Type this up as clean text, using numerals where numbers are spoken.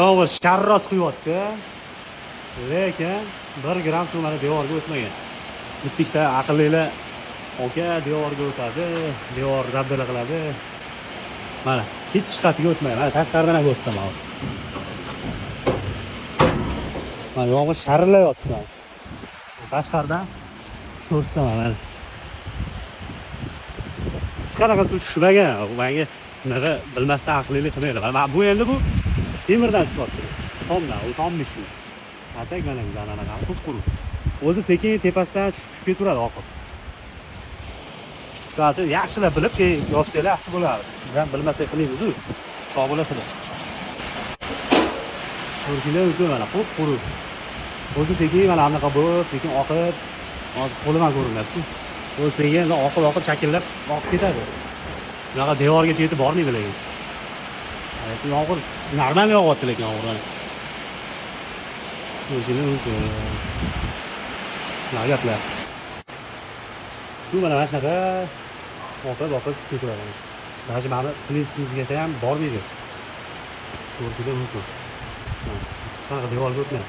Yomg'ir sharros quyapti. Lekin 1 gram suv mana devorga o'tmagan. Bitta aqllilar aka devorga o'tadi, devor dabdala qiladi. Mana hech qatiga o'tmaydi. Mana tashqaridan ham ko'rsataman. Mana yomg'ir sharillayapti mana. Tashqaridan ko'rsataman mana. Hech qanaqa suv tushmagan. Menga nima bilmasdan aqllilik qilmaydi. Mana bu endi bu temirdan tushyapti. Tomdan, u tomni shu. Atak mana anaqa quruq. O'zi sekin tepasidan tushib ketaveradi oqib. Shuning yaxshilab bilib yozsanglar yaxshi bo'ladi. Men bilmasak qilamiz-ku. Sog' bo'lasizlar. Ko'rishinglar mumkin mana quruq. O'zi sekin mana anaqa bo'lib, sekin oqib, hozir qo'liman ko'rinyapti. O'zi sekin oqib shakillab oqib ketadi. Bunaqa devorgacha yetib bormaydi lekin. Yomg'ir normal yog'yapti lekin yomg'ir. Ko'rishinglar mumkin. Gaplar. Suv mana shunaqa oqib ketaveradi. Mana mana plintsizgacha ham bormaydi. Ko'rishinglar mumkin. Qanaqa devorga o'tmaydi.